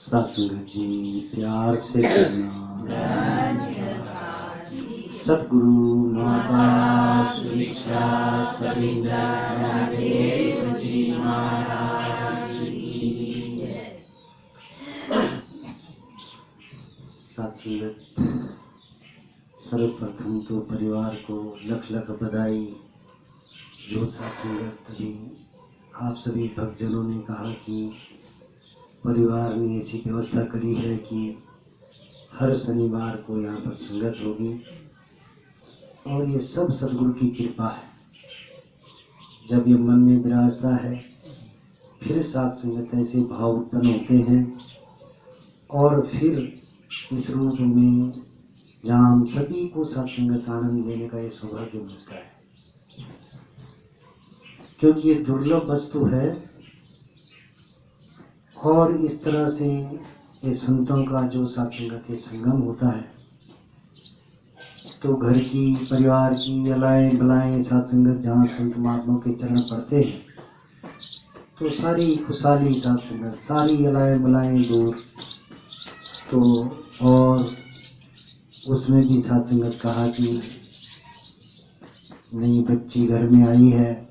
सत्संग जी प्यार से करना। सतगुरु माता सुदीक्षा सविंदर महादेव जी महाराज की जय। सत्संगत सर्वप्रथम तो परिवार को लख लख बधाई। जो सत्संगत अभी आप सभी भक्तजनों ने कहा कि परिवार ने ऐसी व्यवस्था करी है कि हर शनिवार को यहाँ पर संगत होगी और ये सब सद्गुरु की कृपा है। जब ये मन में विराजता है फिर साथ संगत ऐसे भाव उत्पन्न होते हैं और फिर इस रूप में जहाँ हम सभी को सत्संगत आनंद देने का ये सौभाग्य मिलता है, क्योंकि ये दुर्लभ वस्तु है। और इस तरह से ये संतों का जो सत्संगत संगम होता है तो घर की परिवार की अलाएं बलाएं सत्संगत जहाँ संत महात्माओं के चरण पड़ते हैं तो सारी खुशहाली सत्संगत, सारी अलाएं बलाएं दूर। तो और उसमें भी सत्संगत कहा कि नई बच्ची घर में आई है,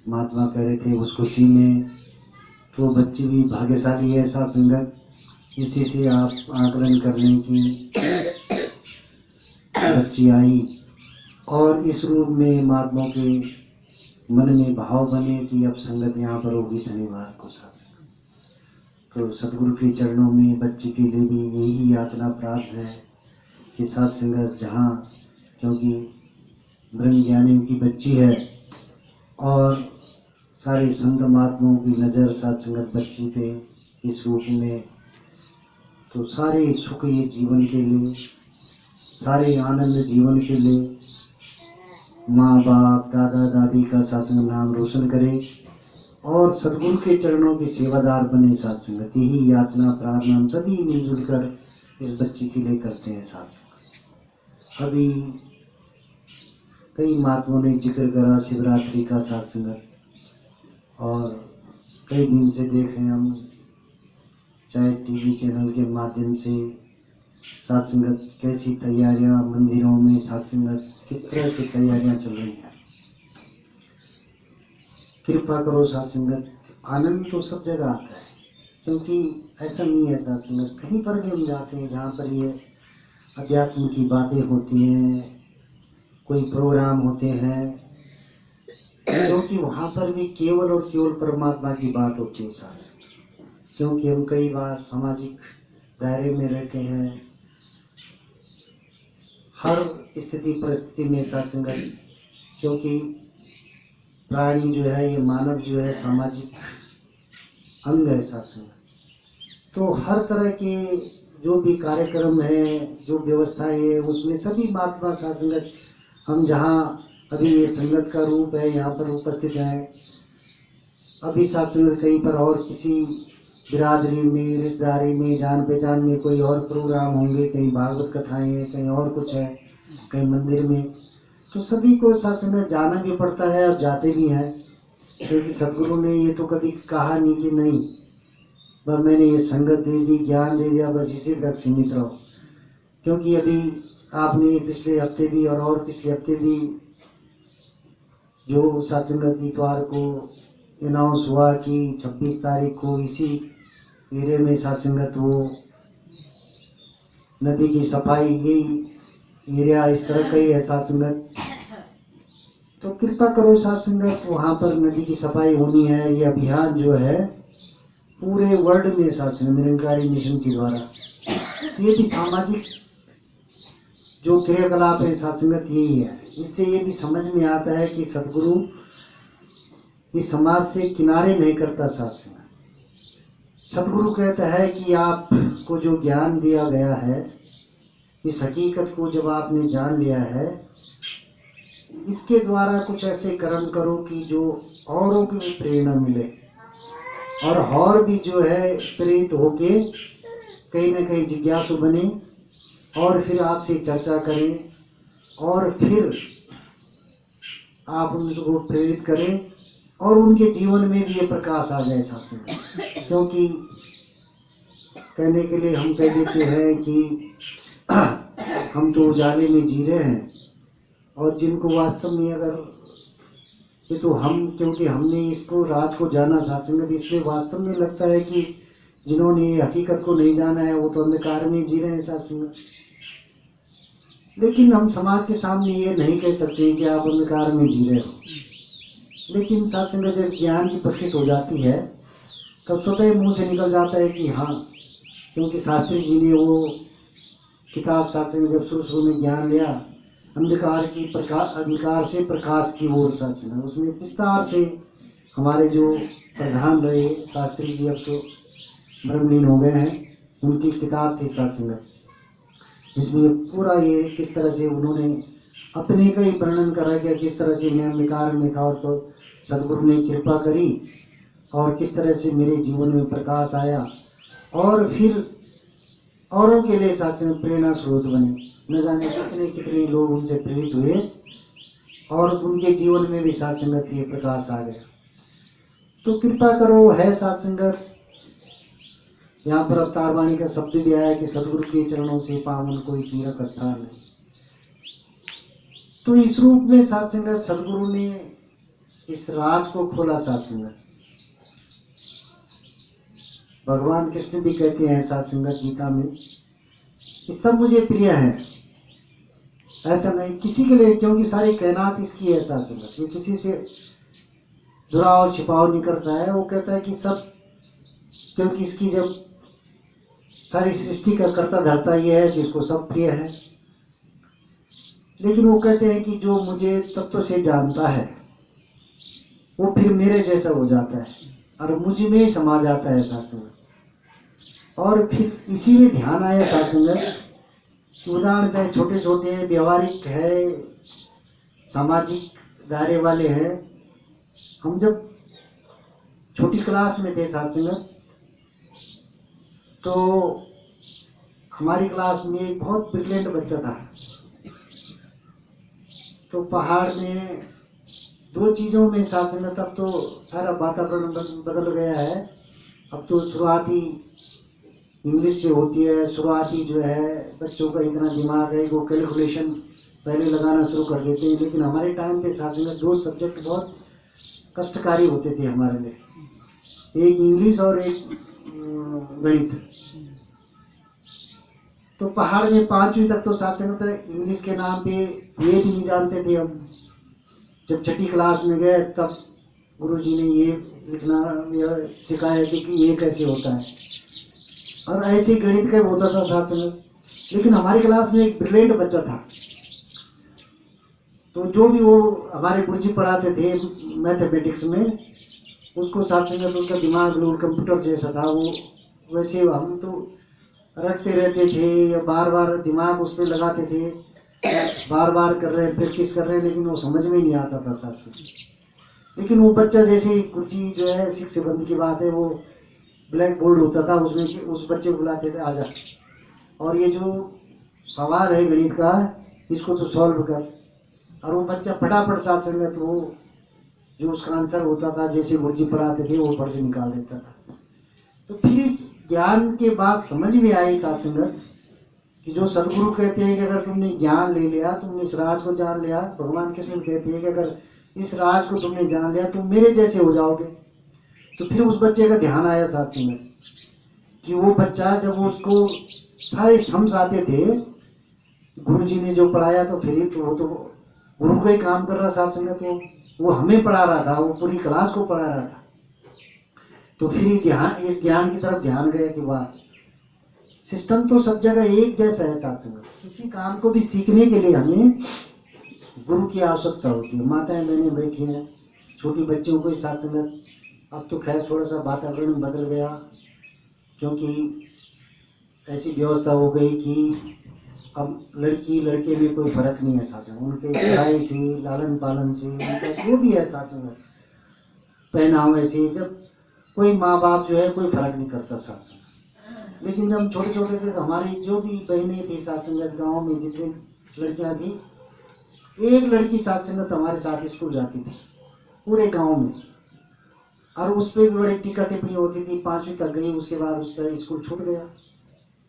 महात्मा कह रहे थे उस खुशी में तो बच्ची भी भाग्यशाली है सत्संगत। इसी से आप आकलन कर लें कि बच्ची आई और इस रूप में महात्माओं के मन में भाव बने कि अब संगत यहाँ पर होगी शनिवार को सत्संग। तो सतगुरु के चरणों में बच्ची के लिए भी यही याचना प्राप्त है कि सत्संगत जहाँ, क्योंकि ब्रह्म ज्ञानियों की बच्ची है और सारे संत महात्माओं की नज़र सत्संगत बच्ची पे इस रूप में, तो सारे सुख ये जीवन के लिए, सारे आनंद जीवन के लिए माँ बाप दादा दादी का सत्संग नाम रोशन करे और सद्गुरु के चरणों के सेवादार बने सत्संगत। यही याचना प्रार्थना हम सभी मिलजुल कर इस बच्ची के लिए करते हैं सत्संग। अभी कई महात्माओं ने जिक्र करा शिवरात्रि का सत्संगत और कई दिन से देख रहे हैं हम, चाहे टीवी चैनल के माध्यम से सत्संगत कैसी तैयारियां मंदिरों में, सत्संगत किस तरह से तैयारियां चल रही हैं। कृपा करो सत्संगत, आनंद तो सब जगह आता है, क्योंकि ऐसा नहीं है सत्संगत कहीं पर भी हम जाते हैं जहाँ पर ये अध्यात्म की बातें होती हैं, कोई प्रोग्राम होते हैं, क्योंकि वहाँ पर भी केवल और केवल परमात्मा की बात होती है सत्संग। क्योंकि हम कई बार सामाजिक दायरे में रहते हैं, हर स्थिति परिस्थिति में सत्संगत, क्योंकि प्राणी जो है, ये मानव जो है सामाजिक अंग है सत्संग। तो हर तरह के जो भी कार्यक्रम है, जो व्यवस्थाएं है, उसमें सभी महात्मा सत्संगत हम जहाँ अभी ये संगत का रूप है यहाँ पर उपस्थित है। अभी सत्संगत कहीं पर और किसी बिरादरी में, रिश्तेदारी में, जान पहचान में कोई और प्रोग्राम होंगे, कहीं भागवत कथाएं हैं, कहीं और कुछ है, कहीं मंदिर में, तो सभी को सत्संगत जाना भी पड़ता है और जाते भी हैं। क्योंकि सद्गुरु ने ये तो कभी कहा नहीं कि नहीं बस मैंने ये संगत दे दी, ज्ञान दे दिया, बस इसी तक सीमित रहो। क्योंकि अभी आपने पिछले हफ्ते भी और पिछले हफ्ते भी जो सत्संगत इतवार को अनाउंस हुआ कि 26 तारीख को इसी एरिया में सत्संगत हो, नदी की सफाई, यही एरिया इस तरह का ही है सत्संगत। तो कृपा करो सत्संगत, वहाँ पर नदी की सफाई होनी है। ये अभियान जो है पूरे वर्ल्ड में सत्संग निरंकारी मिशन के द्वारा, तो ये भी सामाजिक जो क्रियाकलाप है सत्संगत यही है। इससे ये भी समझ में आता है कि सद्गुरु इस समाज से किनारे नहीं करता सत्संग। सद्गुरु कहता है कि आपको जो ज्ञान दिया गया है, इस हकीकत को जब आपने जान लिया है, इसके द्वारा कुछ ऐसे कर्म करो कि जो औरों को भी प्रेरणा मिले और भी जो है प्रेरित होके कहीं न कहीं जिज्ञासु बने और फिर आपसे चर्चा करें और फिर आप उनको प्रेरित करें और उनके जीवन में भी ये प्रकाश आ जाए सत्संग। क्योंकि कहने के लिए हम कह देते हैं कि हम तो उजाले में जी रहे हैं, और जिनको वास्तव में अगर ये तो हम, क्योंकि हमने इसको राज को जाना साथ संगत, इसलिए वास्तव में लगता है कि जिन्होंने हकीकत को नहीं जाना है वो तो अंधकार में जी रहे हैं साथ संगत। लेकिन हम समाज के सामने ये नहीं कह सकते कि आप अंधकार में जी रहे हो। लेकिन साथ संगत जब ज्ञान की बख्शिश हो जाती है तब स्वतः मुंह से निकल जाता है कि हाँ, क्योंकि शास्त्री जी ने वो किताब साथ संगत जब शुरू में ज्ञान लिया, अंधकार से प्रकाश की ओर साथ संगत, उसमें विस्तार से हमारे जो प्रधान रहे शास्त्री जी, अब तो ब्रह्मलीन हो गए हैं, उनकी किताब थी साथ संगत, जिसमें पूरा ये किस तरह से उन्होंने अपने का ही वर्णन करा गया, किस तरह से मैं अंधकार में था और तो सदगुरु ने कृपा करी और किस तरह से मेरे जीवन में प्रकाश आया और फिर औरों के लिए साथ में प्रेरणा स्रोत बने। न जाने कितने कितने लोग उनसे प्रेरित हुए और उनके जीवन में भी साथ संगत ये प्रकाश आ गया। तो कृपा करो है साथ संगत। यहाँ पर अवतार वाणी का शब्द भी आया कि सदगुरु के चरणों से पावन कोई तीर्थ स्थान नहीं। तो इस रूप में साथ संगत सदगुरु ने इस राज को खोला साथ संगत। भगवान कृष्ण भी कहते हैं साथ संगत गीता में कि सब मुझे प्रिय है, ऐसा नहीं किसी के लिए, क्योंकि सारी कायनात इसकी है साथ संगत। ये किसी से दुराव छिपाव नहीं करता है। वो कहता है कि सब, क्योंकि इसकी जब सारी सृष्टि का कर्ता धर्ता ये है जिसको सब प्रिय है। लेकिन वो कहते हैं कि जो मुझे तत्व से जानता है वो फिर मेरे जैसा हो जाता है और मुझ में ही समा जाता है साथ संगत। और फिर इसीलिए ध्यान आया साथ संगत, उदाहरण चाहे छोटे छोटे व्यवहारिक है, सामाजिक दायरे वाले हैं। हम जब छोटी क्लास में थे साथ संगत, तो हमारी क्लास में एक बहुत ब्रिलियंट बच्चा था। तो पहाड़ में दो चीज़ों में साथ संगत, अब तो सारा वातावरण बदल गया है। अब तो शुरुआती इंग्लिश से होती है, शुरुआती जो है बच्चों का इतना दिमाग है कि वो कैलकुलेशन पहले लगाना शुरू कर देते हैं। लेकिन हमारे टाइम पे साथ संगत दो सब्जेक्ट बहुत कष्टकारी होते थे हमारे लिए, एक इंग्लिश और एक गणित। तो पहाड़ में 5वीं तक तो साथ संगत इंग्लिश के नाम पे वेद नहीं जानते थे हम। जब छठी क्लास में गए तब गुरुजी ने ये लिखना सिखाया कि ये कैसे होता है, और ऐसे गणित का होता था साथ संगत। लेकिन हमारी क्लास में एक ब्रिलियंट बच्चा था, तो जो भी वो हमारे गुरुजी पढ़ाते थे मैथमेटिक्स में, उसको साथ संगत उसका दिमाग बिल्कुल कंप्यूटर जैसा था। वो वैसे हम तो रटते रहते थे या बार बार दिमाग उस पर लगाते थे, बार बार कर रहे हैं, प्रैक्टिस कर रहे हैं, लेकिन वो समझ में नहीं आता था साथ संगत। लेकिन वो बच्चा जैसे गुरुजी जो है 6 बंद की बात है, वो ब्लैक बोर्ड होता था, उसमें उस बच्चे को बुलाते थे आजा, और ये जो सवाल है गणित का इसको तो सॉल्व कर। और वो बच्चा फटाफट साथ संगत वो जो उसका आंसर होता था जैसे गुरुजी पढ़ाते थे वो पढ़ से निकाल देता था। तो फिर इस ज्ञान के बाद समझ में आई साथ संगत कि जो सदगुरु कहते हैं कि अगर तुमने ज्ञान ले लिया, तुमने इस राज को जान लिया, भगवान कृष्ण कहते हैं कि अगर इस राज को तुमने जान लिया तुम मेरे जैसे हो जाओगे। तो फिर उस बच्चे का ध्यान आया साथ संगत कि वो बच्चा जब उसको सारे सम्स आते थे, गुरुजी ने जो पढ़ाया, तो फिर तो वो तो गुरु का ही काम कर रहा साथ संगत। वो हमें पढ़ा रहा था, वो पूरी क्लास को पढ़ा रहा था। तो फिर ध्यान, इस ज्ञान की तरफ ध्यान गया कि वाह, सिस्टम तो सब जगह एक जैसा है साथ संगत। किसी काम को भी सीखने के लिए हमें गुरु की आवश्यकता होती है। माताएं बहनें बैठी हैं, छोटी बच्चियों को साथ संगत। अब तो खैर थोड़ा सा वातावरण बदल गया, क्योंकि ऐसी व्यवस्था हो गई कि अब लड़की लड़के में कोई फर्क नहीं है साथ संगत। उनके पढ़ाई से, लालन पालन से, उनका जो भी है साथ संगत, पहनावे से, जब कोई माँ बाप जो है कोई फर्क नहीं करता साथ संगत। लेकिन जब हम छोटे छोटे थे तो हमारी जो भी बहनें थी साथ संगत, गाँव में जितनी लड़कियाँ थी, एक लड़की साथ संगत हमारे साथ स्कूल जाती थी पूरे गाँव में। और उस पर भी बड़ी टीका टिप्पणी होती थी। 5वीं तक गई, उसके बाद उसका स्कूल छूट गया।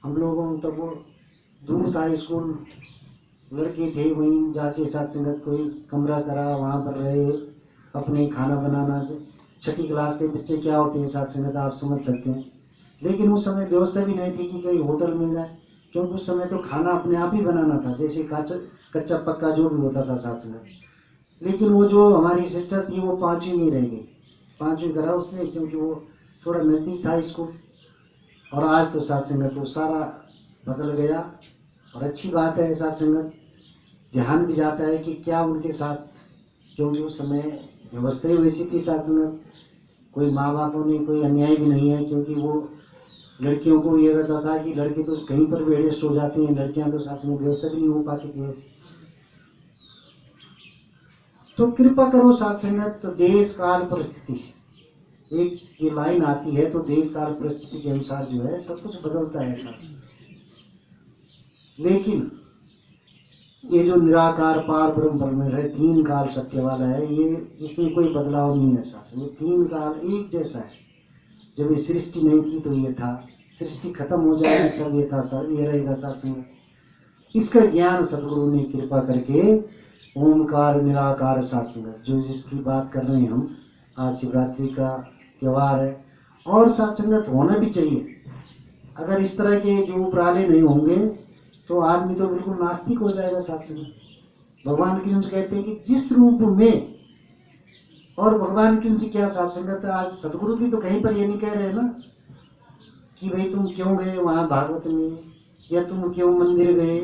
हम लोगों तब वो दूर था स्कूल, लड़के थे, वहीं जाके साथ संगत कोई कमरा करा, वहाँ पर रहे, अपने खाना बनाना। 6ठी क्लास के बच्चे क्या होते हैं साथ संगत, आप समझ सकते हैं। लेकिन उस समय व्यवस्था भी नहीं थी कि कहीं होटल मिल जाए, क्योंकि उस समय तो खाना अपने आप ही बनाना था, जैसे कच्चा पक्का जो भी होता था साथ संगत। लेकिन वो जो हमारी सिस्टर थी वो 5वीं में रह गई, 5वीं करा उसने, क्योंकि वो थोड़ा नज़दीक था स्कूल। और आज तो साथ संगत वो सारा बदल गया। और अच्छी बात है साथ संगत, ध्यान भी जाता है कि क्या उनके साथ, क्योंकि उस समय व्यवस्था ही वैसी थी साथ संगत। कोई माँ बापों ने कोई अन्याय भी नहीं है, क्योंकि वो लड़कियों को ये रहता था कि लड़के तो कहीं पर भी एडजस्ट हो जाते हैं, लड़कियां तो साथ संगत व्यवस्था भी नहीं हो पाती थी ऐसी। तो कृपा करो साथ संगत, देश काल परिस्थिति, एक ये लाइन आती है तो देश काल परिस्थिति के अनुसार जो है सब कुछ बदलता है साथ संगत। लेकिन ये जो निराकार पार ब्रह्म परमेश्वर है, 3 काल सत्य वाला है, ये इसमें कोई बदलाव नहीं है साथ। ये 3 काल एक जैसा है। जब ये सृष्टि नहीं थी तो ये था, सृष्टि खत्म हो जाएगी तब ये था सर, ये रहेगा साथ संगत। इसका ज्ञान सदगुरु ने कृपा करके ओमकार निराकार साथ संगत, जो जिसकी बात कर रहे हैं हम, आज शिवरात्रि का त्यौहार है। और साथ संगत होना भी चाहिए। अगर इस तरह के जो उपराले नहीं होंगे तो आदमी तो बिल्कुल नास्तिक हो जाएगा साथ संगत। भगवान कृष्ण कहते हैं कि जिस रूप में, और भगवान कृष्ण जी क्या साथ संगत, आज सदगुरु भी तो कहीं पर ये नहीं कह रहे ना कि भाई तुम क्यों गए वहाँ भागवत में, या तुम क्यों मंदिर गए।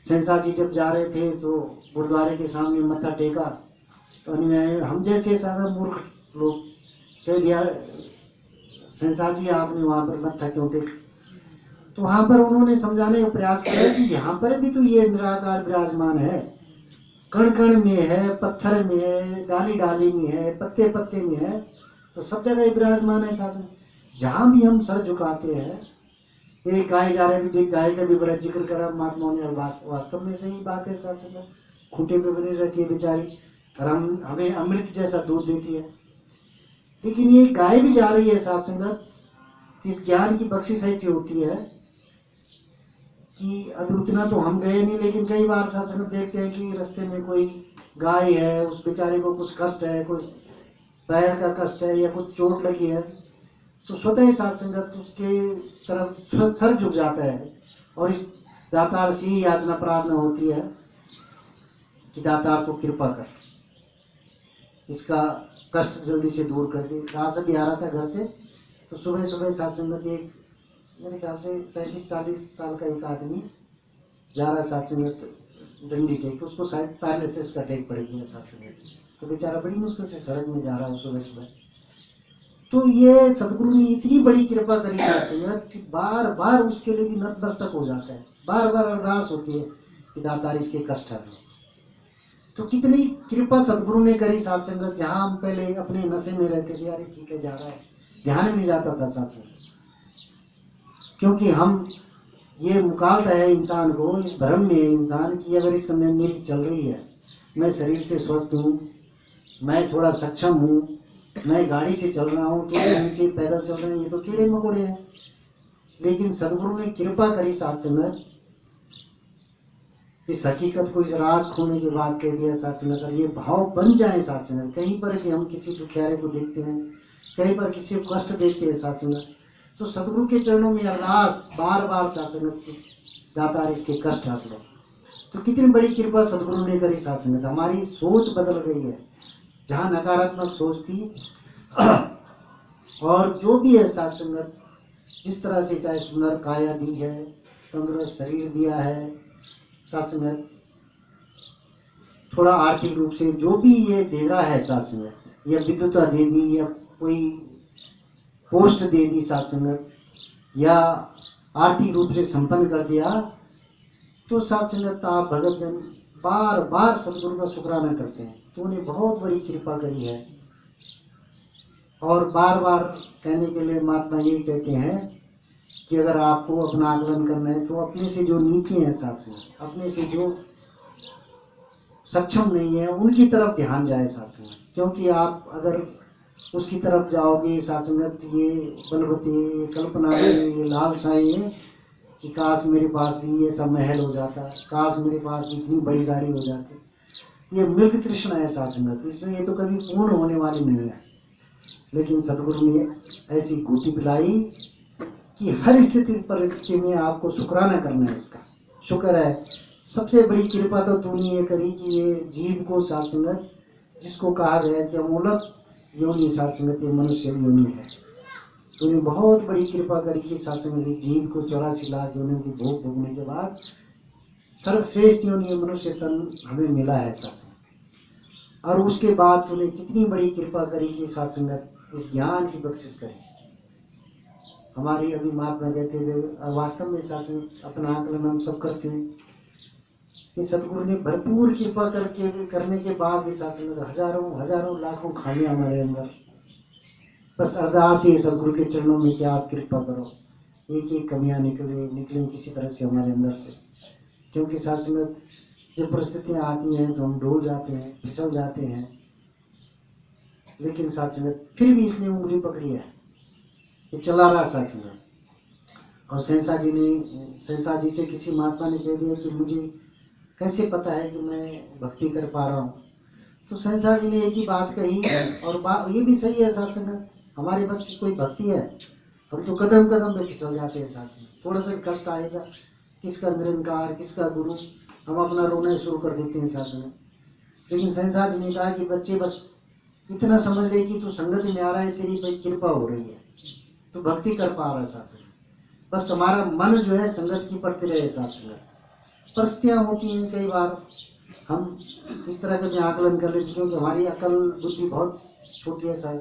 सहसा जी जब जा रहे थे तो गुरुद्वारे के सामने मत्था टेका, तो अनुयायी हम जैसे साधा मूर्ख लोग कह दिया, सहसा जी आपने वहाँ पर मत्था क्यों टेका। तो वहाँ पर उन्होंने समझाने का प्रयास किया कि यहाँ पर भी तो ये निराकार विराजमान है, कण कण में है, पत्थर में है, डाली डाली में है, पत्ते पत्ते में है, तो सब जगह विराजमान है शासन। जहाँ भी हम सर झुकाते हैं, एक गाय जा रहे थे, गाय का भी बड़ा जिक्र करा महात्माओं ने, और वास्तव में सही बात है साथ साथ। खूंटे पे बनी रहती है बेचारी, और हमें अमृत जैसा दूध देती है। लेकिन ये गाय भी जा रही है साथ संगत, इस ज्ञान की बख्शिश ऐसी होती है कि अभी उतना तो हम गए नहीं, लेकिन कई बार साथ संगत देखते हैं कि रास्ते में कोई गाय है, उस बेचारे को कुछ कष्ट है, कोई पैर का कष्ट है या कुछ चोट लगी है, तो स्वतः ही साथ संगत उसके तरफ सर झुक जाता है। और इस दातार से ही याचना प्रार्थना होती है कि दातार तो कृपा कर, इसका कष्ट जल्दी से दूर कर दे। कहाँ से भी आ रहा था घर से, तो सुबह सुबह साथ संगत एक मेरे ख्याल से 35-40 साल का एक आदमी जा रहा है साथ संगत, डंडी टेक, उसको शायद पैरालिसिस का अटैक पड़ गया साथ संगत, तो बेचारा बड़ी मुश्किल से सड़क में जा रहा है सुबह सुबह। तो ये सदगुरु ने इतनी बड़ी कृपा करी साथ संगत कि बार बार उसके लिए भी नतमस्तक हो जाता है, बार बार अरदास होती है कि दातार इसके कष्ट हर। तो कितनी कृपा सदगुरु ने करी साथ संगत। जहाँ हम पहले अपने नशे में रहते थे, अरे ठीक है जा रहा है, ध्यान नहीं जाता था साथ संगत, क्योंकि हम ये मुकालता है इंसान को, इस भ्रम में है इंसान कि अगर इस समय मेरी चल रही है, मैं शरीर से स्वस्थ हूँ, मैं थोड़ा सक्षम हूँ, मैं गाड़ी से चल रहा हूँ, तो नीचे पैदल चल रहे हैं, ये तो कीड़े मकोड़े हैं। लेकिन सदगुरु ने कृपा करी साथ संगत, इस हकीकत को, इस राज खोने के बाद कह दिया साथ संगत, ये भाव बन जाए साथ संगत। कहीं पर भी हम किसी दुखियारे को देखते हैं, कहीं पर किसी को कष्ट देखते हैं साथ संगत, तो सदगुरु के चरणों में अरदास बार बार साथ संगत, दातार इसके कष्ट हट लो। तो कितनी बड़ी कृपा सदगुरु ने करी साथ संगत। हमारी सोच बदल गई है, जहाँ नकारात्मक सोच थी और जो भी है साथ संगत, जिस तरह से चाहे सुंदर काया दी है, तंदुरुस्त शरीर दिया है साथ संगत, थोड़ा आर्थिक रूप से जो भी ये दे रहा है साथ संगत, या विद्युता दे दी, या कोई पोस्ट दे दी साथ संगत, या आर्थिक रूप से संपन्न कर दिया, तो साथ संगत आप भगत जन बार बार सदगुरु का शुक्राना करते हैं, तो उन्हें बहुत बड़ी कृपा करी है। और बार बार कहने के लिए महात्मा यही कहते हैं कि अगर आपको अपना आकलन करना है तो अपने से जो नीचे हैं साथ संगत, अपने से जो सक्षम नहीं है, उनकी तरफ ध्यान जाए साथ संगत। क्योंकि आप अगर उसकी तरफ जाओगे साथ संगत, ये बलवते, ये कल्पना, ये लालसाएं कि काश मेरे पास भी ये सब महल हो जाता, काश मेरे पास भी इतनी बड़ी गाड़ी हो जाती। ये मृग तृष्णा है साथ संगत, इसमें ये तो कभी पूर्ण होने वाली नहीं है। लेकिन सदगुरु ने ऐसी घूटी पिलाई कि हर स्थिति परिस्थिति में आपको शुक्राना करना है। इसका शुक्र है, सबसे बड़ी कृपा तो तूने ये करी कि ये जीव को साथ संगत, जिसको कहा गया कि अमूलक योनि साथ संगत, ये मनुष्य योनि है, तूने बहुत बड़ी कृपा करी कि साथ संगत जीव को 84 लाख योनियों की भोग भोगने के बाद सर्वश्रेष्ठ योनि मनुष्य तन हमें मिला है साथ संगत। और उसके बाद तूने कितनी बड़ी कृपा करी कि साथ संगत इस ज्ञान की बख्शिश करी। हमारी अभी महात्मा कहते थे, वास्तव में साथ संगत अपना आकलन हम सब करते हैं कि सदगुरु ने भरपूर कृपा करने के बाद भी साथ संगत हजारों लाखों खामियां हमारे अंदर, बस अरदास ही सदगुरु के चरणों में कि आप कृपा करो, एक एक कमियां निकलें किसी तरह से हमारे अंदर से। क्योंकि साथ संगत जब परिस्थितियां आती हैं तो हम डोल जाते हैं, फिसल जाते हैं, लेकिन साथ संगत फिर भी इसने उंगली पकड़ी है, ये चला रहा साथ संगत। और सहसा जी से किसी महात्मा ने कह दिया कि मुझे कैसे पता है कि मैं भक्ति कर पा रहा हूँ, तो सहसा जी ने एक ही बात कही, और ये भी सही है साथ संगत, हमारे बस की कोई भक्ति है, हम तो कदम कदम पे फिसल जाते हैं साथ संगत। थोड़ा सा कष्ट आएगा, किसका निरंकार, किसका गुरु, हम अपना रोना शुरू कर देते हैं साथ संगत। लेकिन सहसा जी ने कहा कि बच्चे बस इतना समझ ले कि तू संगत में आ रहा है, तेरी पे कृपा हो रही है, तू भक्ति कर पा रहा है साथ संगत, बस हमारा मन जो है संगत की पड़ते रहे साथ संगत। परिस्थितियाँ होती हैं कई बार हम इस तरह का भी आकलन कर लेते, क्योंकि हमारी अकल बुद्धि बहुत छोटी है सर।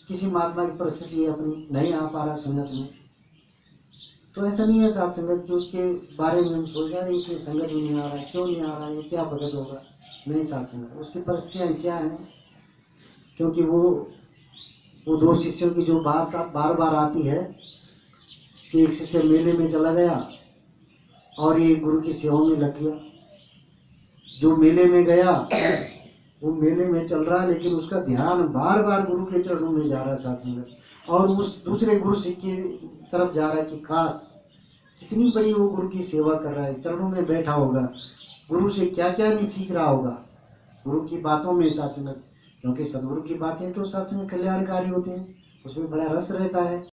किसी महात्मा की परिस्थिति अपनी नहीं आ पा रहा संगत में, तो ऐसा नहीं है साथ संगत कि उसके बारे में हम सोच रहे हैं कि संगत में नहीं आ रहा है, क्यों नहीं आ रहा है, ये क्या भगत होगा, नहीं साथ संगत, उसकी परिस्थितियाँ क्या हैं। क्योंकि वो दो शिष्यों की जो बात बार बार आती है कि एक शिष्य मेले में चला गया और ये गुरु की सेवा में लग गया। जो मेले में गया वो मेले में चल रहा है, लेकिन उसका ध्यान बार बार गुरु के चरणों में जा रहा है साथ संगत, और उस दूसरे गुरु की तरफ जा रहा है कि काश कितनी बड़ी वो गुरु की सेवा कर रहा है, चरणों में बैठा होगा, गुरु से क्या क्या नहीं सीख रहा होगा गुरु की बातों में साथ संगत। क्योंकि सदगुरु की बातें तो साथ संगत कल्याणकारी होते हैं, उसमें बड़ा रस रहता है।